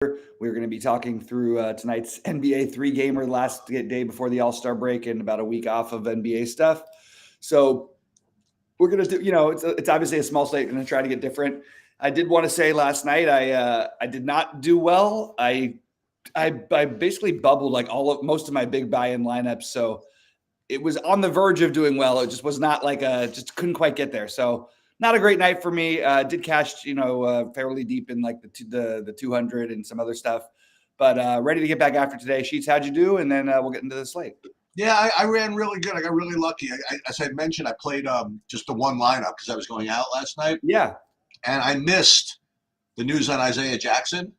We're going to be talking through tonight's NBA three-gamer last day before the All-Star break and about a week off of NBA stuff. So we're going to do, it's obviously a small slate. Going to try to get different. I did want to say last night I did not do well. I basically bubbled like most of my big buy-in lineups. So it was on the verge of doing well. It just was not just couldn't quite get there. So not a great night for me. Did cash, fairly deep in like the 200 and some other stuff, but ready to get back after today. Sheets, how'd you do? And then we'll get into the slate. Yeah, I ran really good. I got really lucky. As I mentioned, I played just the one lineup because I was going out last night. Yeah. And I missed the news on Isaiah Jackson.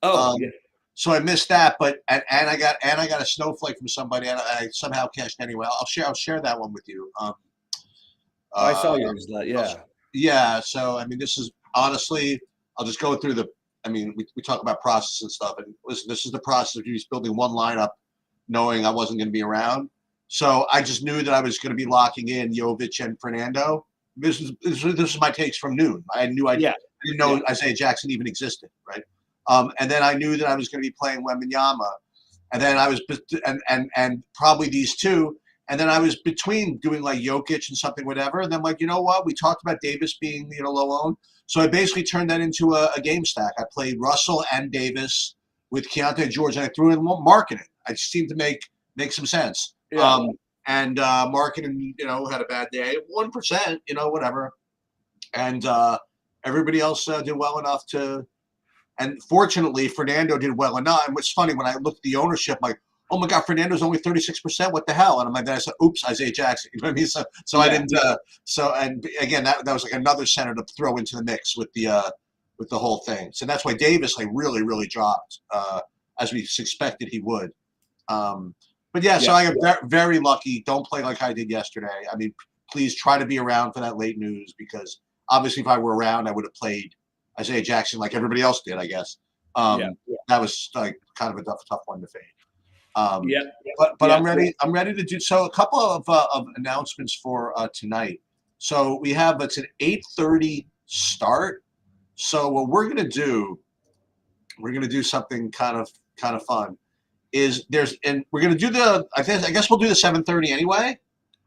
Oh, yeah. So I missed that, but and I got a snowflake from somebody, and I somehow cashed anyway. I'll share that one with you. I saw yours. Yeah. Yeah. So I mean, this is honestly, I'll just go through we talk about process and stuff, and listen, this is the process of just building one lineup, knowing I wasn't going to be around. So I just knew that I was going to be locking in Jovic and Fernando. This is my takes from noon. I had no idea. I didn't know Isaiah Jackson even existed, right? And then I knew that I was going to be playing Wembanyama, and then I was and probably these two, and then I was between doing like Jokic and something whatever, and then like, you know what, we talked about Davis being low owned, so I basically turned that into a game stack. I played Russell and Davis with Keontae George, and I threw in marketing. I just seemed to make some sense. Yeah. And marketing, had a bad day, 1%, whatever, and everybody else did well enough to. And fortunately, Fernando did well enough. And what's funny, when I looked at the ownership, I'm like, oh my God, Fernando's only 36%. What the hell? And I'm like, then I said, oops, Isaiah Jackson. You know what I mean? So I didn't. And again, that was like another center to throw into the mix with the whole thing. So that's why Davis really, really dropped, as we expected he would. But yeah, so I got very lucky. Don't play like I did yesterday. I mean, please try to be around for that late news, because obviously if I were around, I would have played Isaiah Jackson like everybody else did, I guess. That was like kind of a tough one to fade. But I'm ready. I'm ready to do so. A couple of announcements for tonight. So we have it's an 8:30 start. So what we're gonna do something kind of fun. We're gonna do I guess we'll do the 7:30 anyway.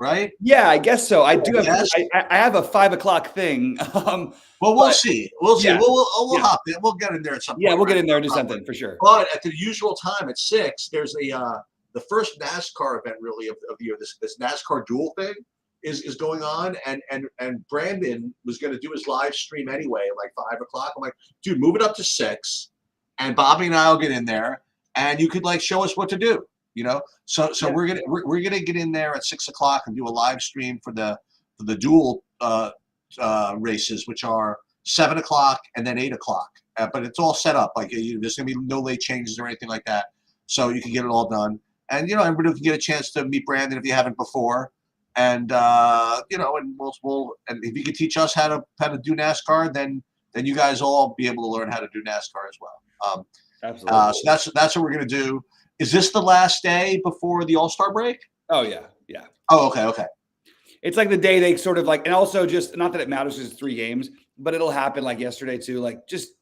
Right? Yeah, I guess so. I do have. I have a 5 o'clock thing. Well, we'll see. We'll see. Yeah. We'll hop in. We'll get in there at some point. Yeah, we'll get in there and do something for sure. But at the usual time at 6, there's the first NASCAR event really of the year. This NASCAR duel thing is going on, and Brandon was going to do his live stream anyway at like 5 o'clock. I'm like, dude, move it up to 6, and Bobby and I will get in there, and you could like show us what to do. So we're gonna get in there at 6 o'clock and do a live stream for the dual races, which are 7 o'clock and then 8 o'clock. But it's all set up. Like there's gonna be no late changes or anything like that, so you can get it all done. And everybody can get a chance to meet Brandon if you haven't before. And and we'll if you can teach us how to do NASCAR, then you guys all be able to learn how to do NASCAR as well. Absolutely. So that's what we're gonna do. Is this the last day before the All-Star break? Oh, yeah. Oh, okay. It's like the day they sort of like, and also just not that it matters because it's 3 games, but it'll happen like yesterday too. Like, just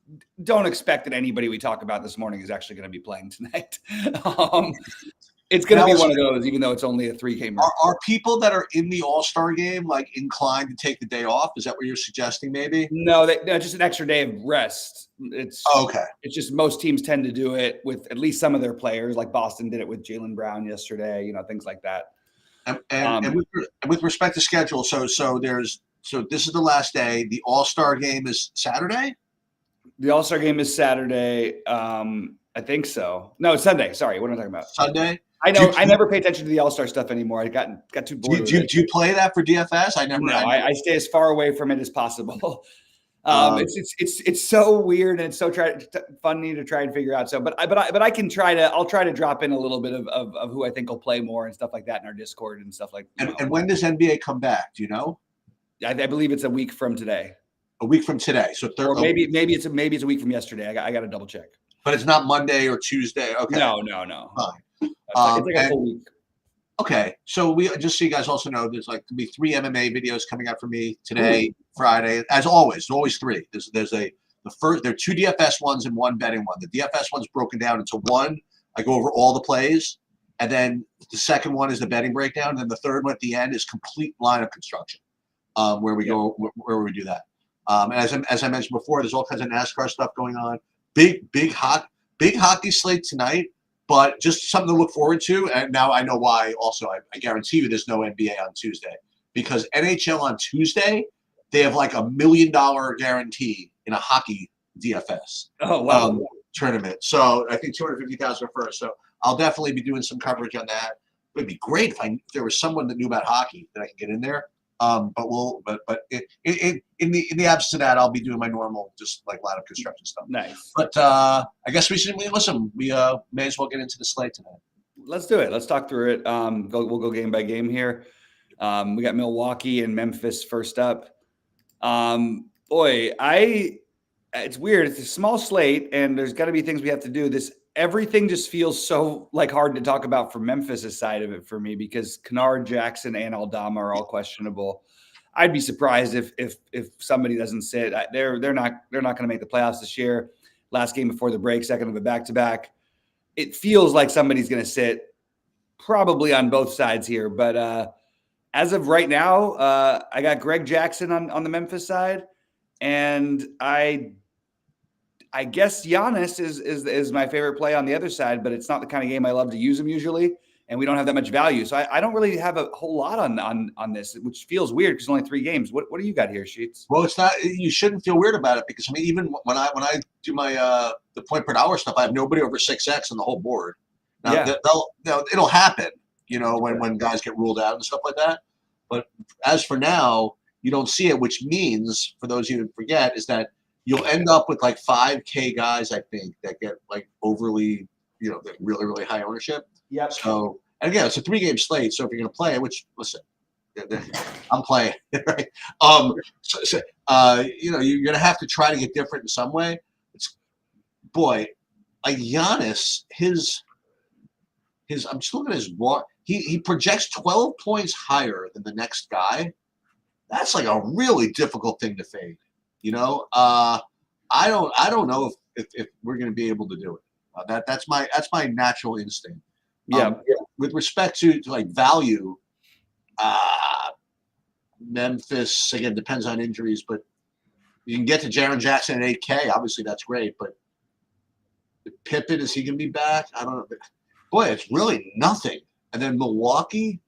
don't expect that anybody we talk about this morning is actually going to be playing tonight. It's going to be one of those, even though it's only a 3-gamer. Are people that are in the All-Star game like inclined to take the day off? Is that what you're suggesting? Maybe. No, just an extra day of rest. It's okay. It's just most teams tend to do it with at least some of their players. Like Boston did it with Jaylen Brown yesterday. Things like that. And with respect to schedule, so this is the last day. The All-Star game is Saturday. The All-Star game is Saturday. I think so. No, it's Sunday. Sorry, what am I talking about? Sunday. I know. I never pay attention to the All-Star stuff anymore. I got too bored. Do you play that for DFS? I stay as far away from it as possible. It's so weird and it's so funny to try and figure out. So, but I can try to. I'll try to drop in a little bit of who I think will play more and stuff like that in our Discord and stuff like. And when does NBA come back? Do you know? I believe it's a week from today. A week from today. So or maybe it's a week from yesterday. I got to double check. But it's not Monday or Tuesday. Okay. No. Fine. It's like a full week. Okay, so we just so you guys also know, there's like to be 3 MMA videos coming out for me today, Friday. As always, there's always 3. There's a there are 2 DFS ones and 1 betting one. The DFS one's broken down into one. I go over all the plays, and then the second one is the betting breakdown. And then the third one at the end is complete lineup construction, where we do that. And as I mentioned before, there's all kinds of NASCAR stuff going on. Big hockey slate tonight, but just something to look forward to. And now I know why. Also, I guarantee you, there's no NBA on Tuesday, because NHL on Tuesday, they have like $1 million guarantee in a hockey DFS tournament. So I think 250,000 first. So I'll definitely be doing some coverage on that. It would be great if there was someone that knew about hockey that I could get in there. But in the absence of that, I'll be doing my normal just like lineup construction stuff. Nice. But I guess we listen. We may as well get into the slate tonight. Let's do it. Let's talk through it. We'll go game by game here. We got Milwaukee and Memphis first up. It's weird. It's a small slate, and there's got to be things we have to do. Everything just feels so like hard to talk about from Memphis' side of it for me, because Kennard, Jackson, and Aldama are all questionable. I'd be surprised if somebody doesn't sit. They're not going to make the playoffs this year. Last game before the break, second of a back-to-back. It feels like somebody's going to sit, probably on both sides here. But as of right now, I got Greg Jackson on the Memphis side, and I guess Giannis is my favorite play on the other side, but it's not the kind of game I love to use him usually, and we don't have that much value. So I don't really have a whole lot on this, which feels weird because only 3 games. What do you got here, Sheets? Well, it's not. You shouldn't feel weird about it, because I mean, even when I do my the point per dollar stuff, I have nobody over 6x on the whole board. Now, it'll happen, when guys get ruled out and stuff like that. But as for now, you don't see it, which means, for those of you who forget, is that you'll end up with like 5K guys, I think, that get like overly, that really, really high ownership. Yep. So, and again, it's a 3-game slate. So if you're going to play it, which, listen, I'm playing, right? You're going to have to try to get different in some way. Like Giannis, I'm just looking at his walk. He projects 12 points higher than the next guy. That's like a really difficult thing to fade. I don't know if we're going to be able to do it. That's my natural instinct. With respect to like value, Memphis again depends on injuries, but you can get to Jaren Jackson at 8K. Obviously, that's great. But Pippen, is he going to be back? I don't know. Boy, it's really nothing. And then Milwaukee.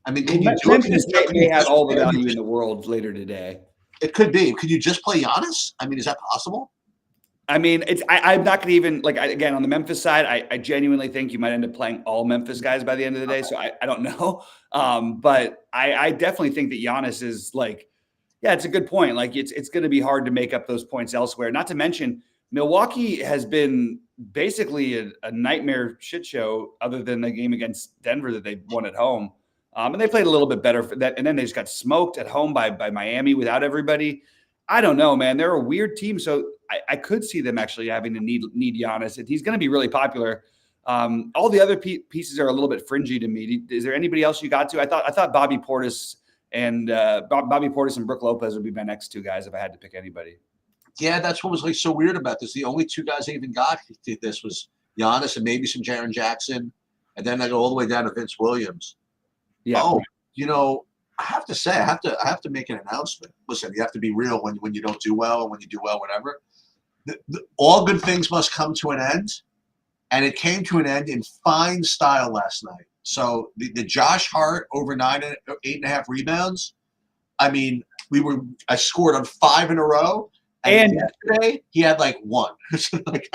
I mean, can you do Memphis may have all the value in the world later today. It could be. Could you just play Giannis? I mean, is that possible? I mean, I'm not going to even again on the Memphis side. I genuinely think you might end up playing all Memphis guys by the end of the day. So I don't know, but I definitely think that Giannis is it's a good point. Like it's going to be hard to make up those points elsewhere. Not to mention Milwaukee has been basically a nightmare shit show, other than the game against Denver that they won at home. And they played a little bit better for that. And then they just got smoked at home by Miami without everybody. I don't know, man. They're a weird team. So I could see them actually having to need Giannis. He's going to be really popular. All the other pieces are a little bit fringy to me. Is there anybody else you got to? I thought Bobby Portis and Brook Lopez would be my next 2 guys if I had to pick anybody. Yeah, that's what was so weird about this. The only 2 guys I even got this was Giannis and maybe some Jaren Jackson. And then I go all the way down to Vince Williams. Yeah. Oh, I have to say, I have to make an announcement. Listen, you have to be real when you don't do well, and when you do well, whatever. All good things must come to an end, and it came to an end in fine style last night. So the Josh Hart over 8.5 rebounds. I mean, I scored on 5 in a row. And yesterday he had like 1.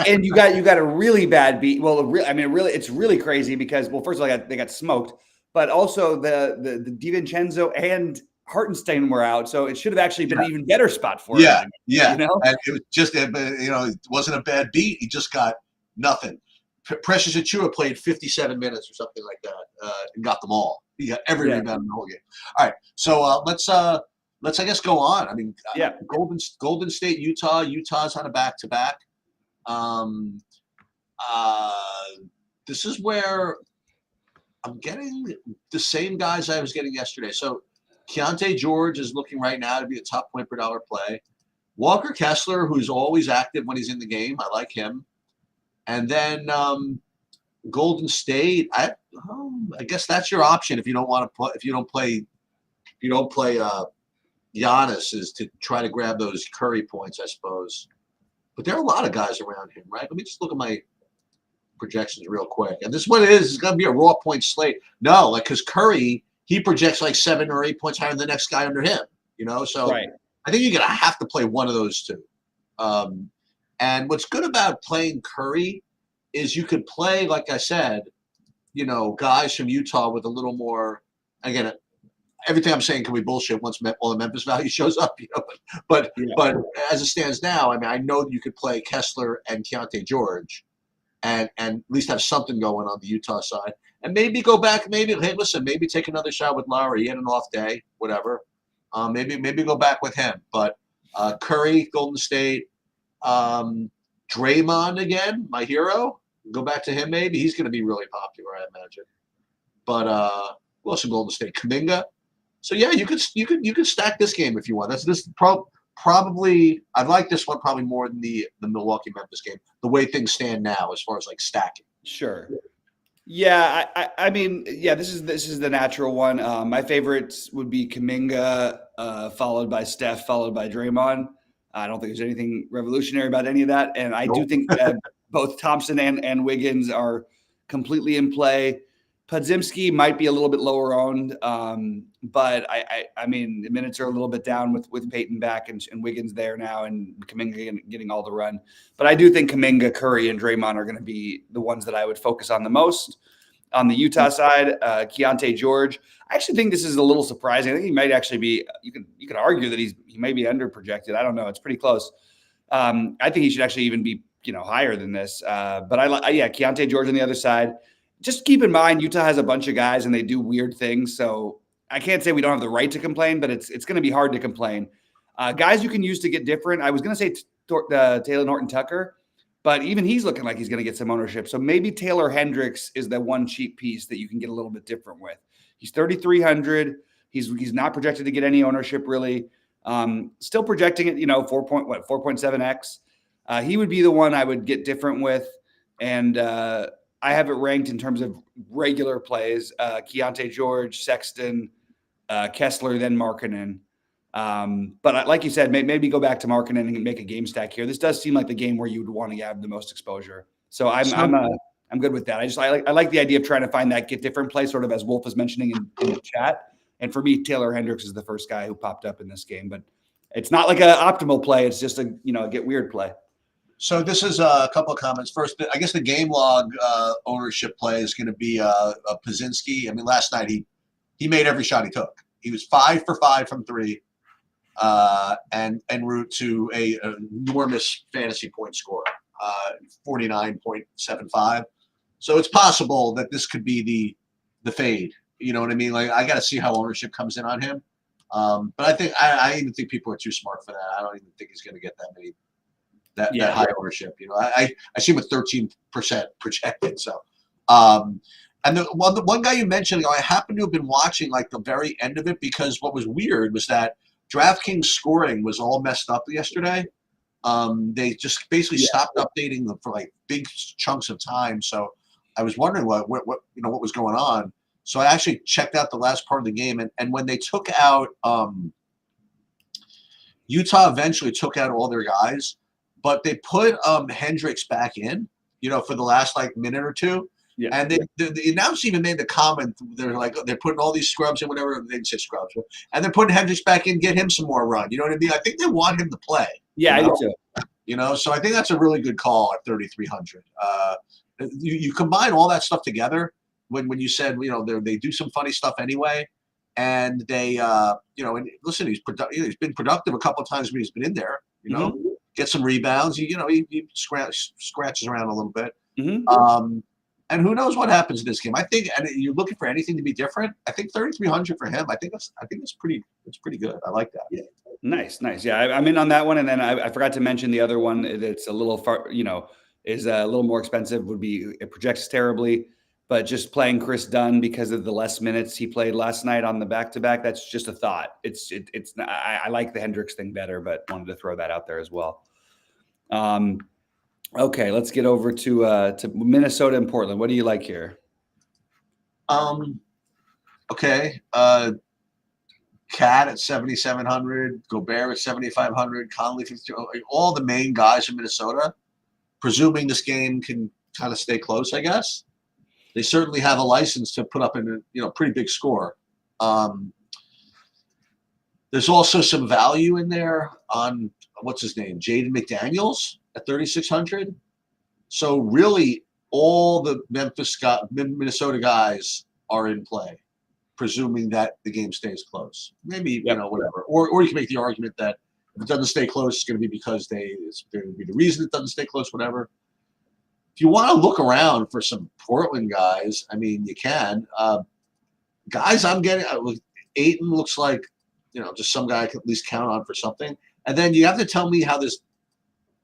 And you got a really bad beat. Well, it's really crazy because, first of all, they got smoked. But also the DiVincenzo and Hartenstein were out, so it should have actually been an even better spot for him. Yeah. And it was just, it wasn't a bad beat. He just got nothing. Precious Achiuwa played 57 minutes or something like that, and got them all. He got every rebound in the whole game. All right, so let's I guess go on. I mean, Golden State, Utah. Utah's on a back-to-back. This is where I'm getting the same guys I was getting yesterday. So Keontae George is looking right now to be a top point per dollar play. Walker Kessler, who's always active when he's in the game. I like him. And then Golden State. I guess that's your option if you don't want to play. If you don't play Giannis, is to try to grab those Curry points, I suppose. But there are a lot of guys around him, right? Let me just look at my projections real quick. And this is what it is. It's going to be a raw point slate. No, like, because Curry, he projects like 7 or 8 points higher than the next guy under him, So Right. I think you're going to have to play one of those two. And what's good about playing Curry is you could play, like I said, guys from Utah with a little more, again, everything I'm saying can be bullshit once all the Memphis value shows up, But as it stands now, I mean, I know that you could play Kessler and Keontae George, and at least have something going on the Utah side, and maybe go back. Maybe maybe take another shot with Lowry. He had an off day, whatever. Maybe go back with him. But Curry, Golden State, Draymond again, my hero. Go back to him. Maybe he's going to be really popular, I imagine. But who else in Golden State? Kuminga. So yeah, you could stack this game if you want. Probably I like this one probably more than the Milwaukee Memphis game. The way things stand now, as far as like stacking. Sure. Yeah, I mean, yeah, this is the natural one. My favorites would be Kuminga, followed by Steph, followed by Draymond. I don't think there's anything revolutionary about any of that, and I do think both Thompson and Wiggins are completely in play. Podziemski might be a little bit lower owned, but I mean, the minutes are a little bit down with Peyton back and Wiggins there now, and Kuminga getting all the run. But I do think Kuminga, Curry, and Draymond are going to be the ones that I would focus on the most. On the Utah side, Keontae George, I actually think this is a little surprising. I think he might actually be. You can argue that he may be under projected. I don't know. It's pretty close. I think he should actually even be higher than this. But Keontae George on the other side. Just keep in mind, Utah has a bunch of guys and they do weird things. So I can't say we don't have the right to complain, but it's going to be hard to complain. Guys you can use to get different. I was going to say Taylor Norton Tucker, but even he's looking like he's going to get some ownership. So maybe Taylor Hendricks is the one cheap piece that you can get a little bit different with. He's 3,300. He's not projected to get any ownership really. Still projecting it, 4.7x. He would be the one I would get different with. And I have it ranked in terms of regular plays: Keontae George, Sexton, Kessler, then Markkanen. But like you said, maybe go back to Markkanen and make a game stack here. This does seem like the game where you would want to have the most exposure. So I'm good with that. I like the idea of trying to find that get different play, sort of as Wolf was mentioning in the chat. And for me, Taylor Hendricks is the first guy who popped up in this game. But it's not like an optimal play. It's just a get weird play. So this is a couple of comments. First, I guess the game log ownership play is going to be Podziemski. I mean, last night he made every shot he took. He was 5 for 5 from 3, and en route to a enormous fantasy point score, 49.75. So it's possible that this could be the fade. You know what I mean? Like, I got to see how ownership comes in on him. But I think I even think people are too smart for that. I don't even think he's going to get that many. That high ownership, I see him at 13% projected. So, and the one guy you mentioned, I happen to have been watching like the very end of it, because what was weird was that DraftKings scoring was all messed up yesterday. They just basically stopped updating them for like big chunks of time. So I was wondering what was going on. So I actually checked out the last part of the game, and when they took out Utah, eventually took out all their guys. But they put Hendricks back in, for the last like minute or two. Yeah. And the announcer even made the comment. They're putting all these scrubs in, whatever. They didn't say scrubs. And they're putting Hendricks back in, get him some more run. You know what I mean? I think they want him to play. Yeah, I do too. So I think that's a really good call at 3,300. You combine all that stuff together when you said, they do some funny stuff anyway. And they, and listen, he's been productive a couple of times when he's been in there, Get some rebounds. He scratches around a little bit. Mm-hmm. And who knows what happens in this game? I think, and you're looking for anything to be different. I think 3,300 for him. I think it's pretty good. I like that. Yeah. Nice. Yeah, I'm in on that one. And then I forgot to mention the other one that's a little far, is a little more expensive. Would be, it projects terribly. but just playing Chris Dunn because of the less minutes he played last night on the back-to-back, that's just a thought. It's I like the Hendricks thing better, but wanted to throw that out there as well. Okay, let's get over to Minnesota and Portland. What do you like here? Okay. Cat at 7,700, Gobert at 7,500, Conley 50, all the main guys in Minnesota. Presuming this game can kind of stay close, I guess. They certainly have a license to put up a pretty big score. There's also some value in there on what's his name, Jaden McDaniels at 3,600. So really, all the Minnesota guys are in play, presuming that the game stays close. Maybe whatever, or you can make the argument that if it doesn't stay close, it's going to be because it's going to be the reason it doesn't stay close. Whatever. If you want to look around for some Portland guys, I mean, you can. Guys, I'm getting Ayton looks like just some guy I can at least count on for something. And then you have to tell me how this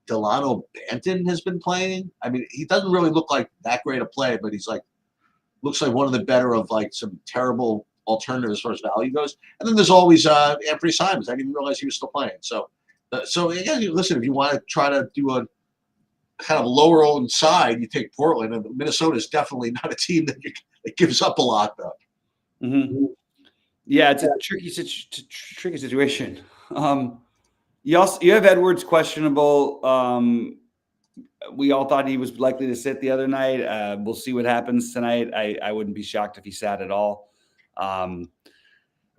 Delano Banton has been playing. I mean, he doesn't really look like that great a play, but he's looks like one of the better of some terrible alternatives as far as value goes. And then there's always Anthony Simons. I didn't even realize he was still playing. So again, listen, if you want to try to do a kind of lower owned side, you take Portland. And Minnesota is definitely not a team that gives up a lot, though. Mm-hmm. Yeah, it's a tricky situation. You have Edwards questionable. We all thought he was likely to sit the other night. We'll see what happens tonight. I wouldn't be shocked if he sat at all. I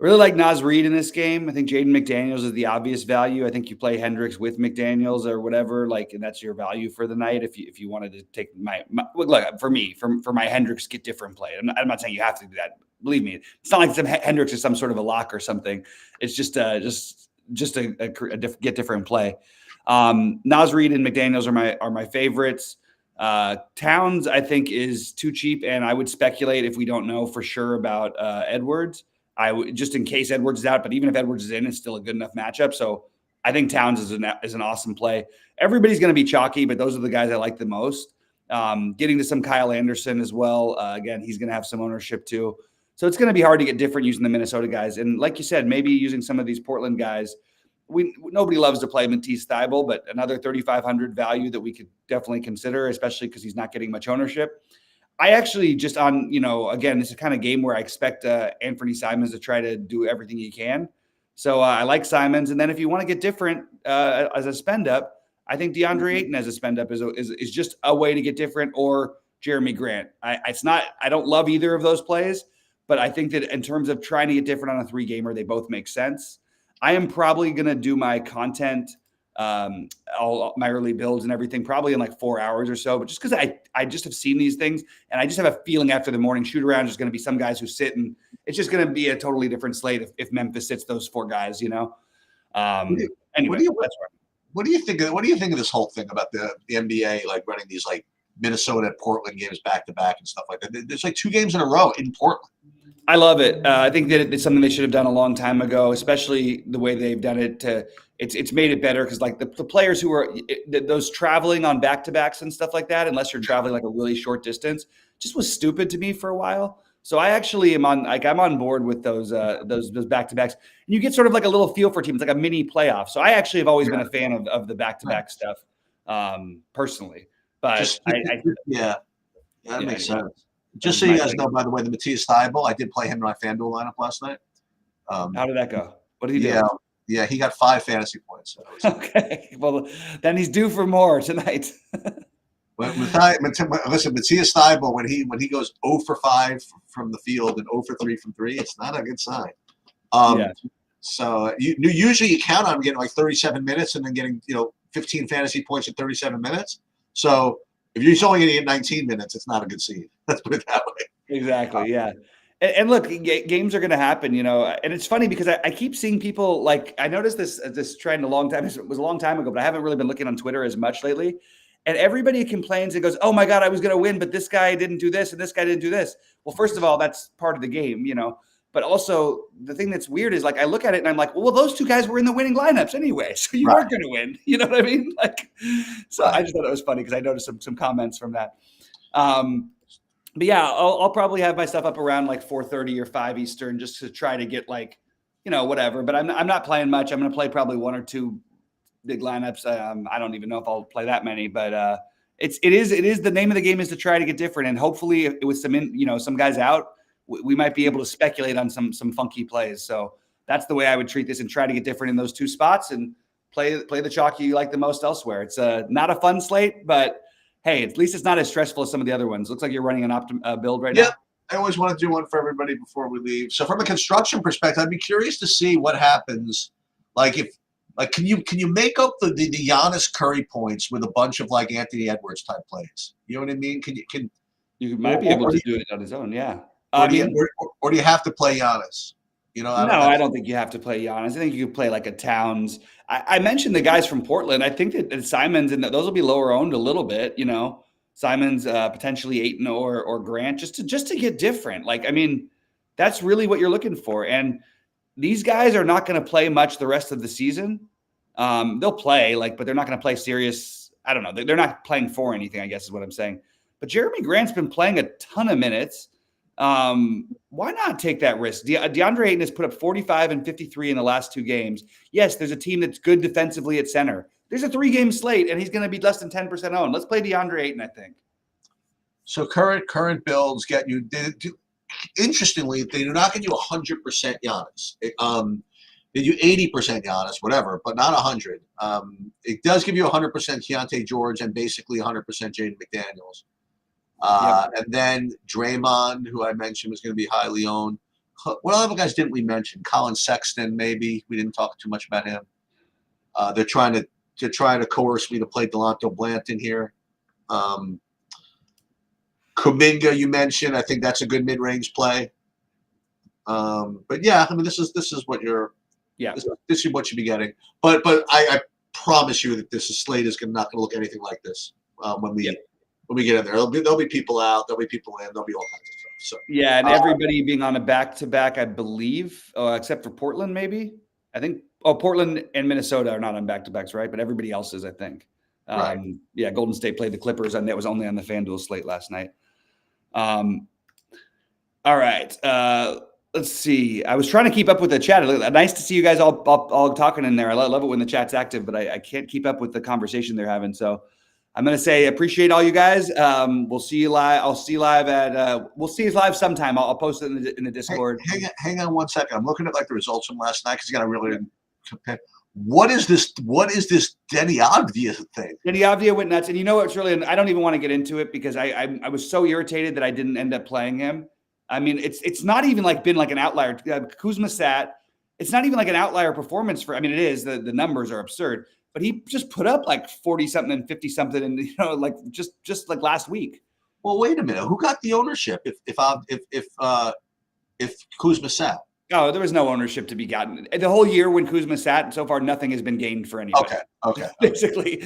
really like Naz Reid in this game. I think Jaden McDaniels is the obvious value. I think you play Hendricks with McDaniels or whatever, and that's your value for the night. If you wanted to take my look for me, for my Hendricks get different play. I'm not saying you have to do that. Believe me, it's not like Hendricks is some sort of a lock or something. It's just a get different play. Naz Reid and McDaniels are my favorites. Towns, I think, is too cheap, and I would speculate if we don't know for sure about Edwards. I would just in case Edwards is out, but even if Edwards is in, it's still a good enough matchup. So I think Towns is an awesome play. Everybody's going to be chalky, but those are the guys I like the most. Getting to some Kyle Anderson as well. Again, he's going to have some ownership too. So it's going to be hard to get different using the Minnesota guys. And like you said, maybe using some of these Portland guys. Nobody loves to play Matisse Thybulle, but another 3,500 value that we could definitely consider, especially because he's not getting much ownership. I actually just again, this is kind of game where I expect Anthony Simons to try to do everything he can. So I like Simons. And then if you want to get different as a spend up, I think DeAndre Ayton as a spend up is just a way to get different, or Jeremy Grant. I don't love either of those plays, but I think that in terms of trying to get different on a 3-gamer, they both make sense. I am probably going to do my content, all my early builds and everything probably in 4 hours or so, but just because I just have seen these things and I just have a feeling after the morning shoot around, there's going to be some guys who sit, and it's just going to be a totally different slate if Memphis sits those 4 guys, Anyway, what do you think of this whole thing about the NBA running these Minnesota and Portland games back to back and stuff like that? There's 2 games in a row in Portland. I love it. I think that it's something they should have done a long time ago, especially the way they've done it. It's made it better because the players who are those traveling on back-to-backs and stuff like that, unless you're traveling a really short distance, just was stupid to me for a while. So I actually am I'm on board with those back-to-backs, and you get sort of a little feel for teams, like a mini playoff. So I actually have always been a fan of the back-to-back stuff, personally. But that makes sense. Just so you guys know, by the way, the Matisse Thybulle, I did play him in my FanDuel lineup last night. How did that go? What did he do? Yeah, he got 5 fantasy points. So okay, well, then he's due for more tonight. Listen, Matisse Thybulle, when he goes 0 for 5 from the field and 0 for 3 from 3, it's not a good sign. So usually you count on him getting 37 minutes and then getting 15 fantasy points in 37 minutes. So if you're only going to get 19 minutes, it's not a good seed. Let's put it that way. Exactly. Yeah. And look, games are going to happen, and it's funny because I keep seeing people I noticed this trend a long time. It was a long time ago, but I haven't really been looking on Twitter as much lately. And everybody complains and goes, "Oh my God, I was going to win, but this guy didn't do this and this guy didn't do this." Well, first of all, that's part of the game, But also the thing that's weird is I look at it and I'm like, well, those 2 guys were in the winning lineups anyway, so you weren't going to win. You know what I mean? I just thought it was funny because I noticed some comments from that. but yeah, I'll probably have my stuff up around like 4:30 or 5 Eastern just to try to get like, whatever. But I'm not playing much. I'm going to play probably one or two big lineups. I don't even know if I'll play that many, but it is the name of the game is to try to get different, and hopefully with some guys out, we might be able to speculate on some funky plays. So that's the way I would treat this and try to get different in those two spots and play the chalk you like the most elsewhere. It's not a fun slate, but hey, at least it's not as stressful as some of the other ones. Looks like you're running an build right now. I always want to do one for everybody before we leave. So from a construction perspective, I'd be curious to see what happens. Can you make up the Giannis Curry points with a bunch of like Anthony Edwards type plays? You know what I mean? You might be able to do it on his own, yeah. Or do you have to play Giannis? I don't think you have to play Giannis. I think you could play like a Towns. I mentioned the guys from Portland. I think that Simons and those will be lower owned a little bit. Simons potentially Ayton or Grant just to get different. That's really what you're looking for. And these guys are not going to play much the rest of the season. They'll play but they're not going to play serious. I don't know. They're not playing for anything, I guess is what I'm saying. But Jeremy Grant's been playing a ton of minutes. Why not take that risk? DeAndre Ayton has put up 45 and 53 in the last 2 games. Yes, there's a team that's good defensively at center. There's a 3-game slate, and he's going to be less than 10% owned. Let's play DeAndre Ayton, I think. So current builds get you. Interestingly, they do not get you 100% Giannis. They do 80% Giannis, whatever, but not 100. It does give you 100% Keontae George and basically 100% Jaden McDaniels. And then Draymond, who I mentioned was going to be highly owned. What other guys didn't we mention? Colin Sexton, maybe. We didn't talk too much about him. They're trying to coerce me to play Delonte Blanton here. Kuminga, you mentioned. I think that's a good mid-range play. But yeah, this is what you're. Yeah, this is what you'll be getting. But I promise you that this slate is not going to look anything like this when we get in there. There'll be people out. There'll be people in. There'll be all kinds of stuff. So yeah, and everybody being on a back-to-back, I believe, except for Portland, maybe. I think. Oh, Portland and Minnesota are not on back-to-backs, right? But everybody else is, I think. Right. Yeah, Golden State played the Clippers, and that was only on the FanDuel slate last night. All right. Let's see. I was trying to keep up with the chat. Nice to see you guys all talking in there. I love it when the chat's active, but I can't keep up with the conversation they're having. So I'm going to say appreciate all you guys. We'll see you live. We'll see you live sometime. I'll post it in the Discord. Hang on 1 second. I'm looking at the results from last night because you got to really compare. What is this Denny Avdia thing? Denny Avdia went nuts. And you know what's really, I don't even want to get into it because I was so irritated that I didn't end up playing him. I mean, it's not even been an outlier. Kuzma sat. It's not even an outlier performance for, it is, the numbers are absurd, but he just put up 40 something and 50 something. And, just last week. Well, wait a minute. Who got the ownership if Kuzma sat? Oh, there was no ownership to be gotten. The whole year when Kuzma sat, so far nothing has been gained for anybody. Okay. Basically,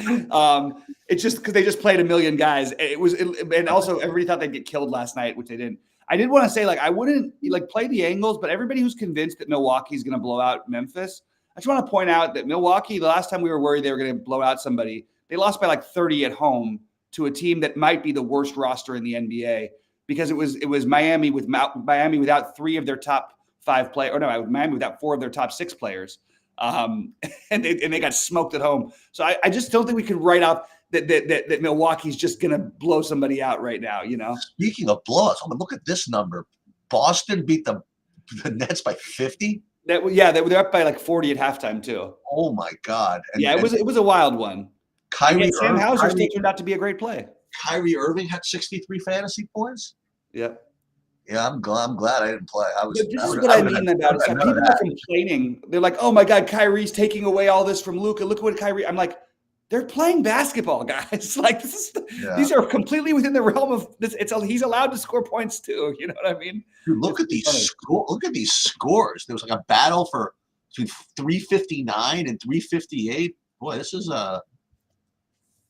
it's just because they just played a million guys. And also everybody thought they'd get killed last night, which they didn't. I did want to say I wouldn't play the angles, but everybody who's convinced that Milwaukee's going to blow out Memphis, I just want to point out that Milwaukee, the last time we were worried they were going to blow out somebody, they lost by 30 at home to a team that might be the worst roster in the NBA because it was Miami without 3 of their top 5 players, or no, Miami without 4 of their top 6 players, and they got smoked at home. So I just don't think we could write off that Milwaukee's just going to blow somebody out right now. Speaking of blowouts, look at this number. Boston beat the Nets by 50. They're up by 40 at halftime too. Oh my God! It was a wild one. Sam Hauser still turned out to be a great play. Kyrie Irving had 63 fantasy points. Yep. Yeah, I'm glad I didn't play. This is what I mean about it. People are complaining. They're like, "Oh my God, Kyrie's taking away all this from Luka. Look what Kyrie." I'm like, they're playing basketball, guys. These are completely within the realm of this. He's allowed to score points too. You know what I mean? Dude, look at these scores. There was a battle for between 359 and 358. Boy, this is all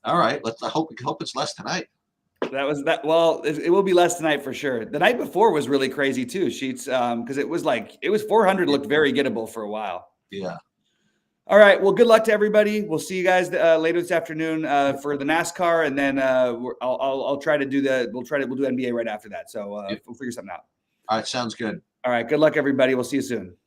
right. I hope it's less tonight. That was that. Well, it will be less tonight for sure. The night before was really crazy too, Sheets, because it was 400 looked very gettable for a while. Yeah. All right. Well, good luck to everybody. We'll see you guys later this afternoon for the NASCAR, and then I'll try to do we'll do NBA right after that. So we'll figure something out. All right, sounds good. All right. Good luck, everybody. We'll see you soon.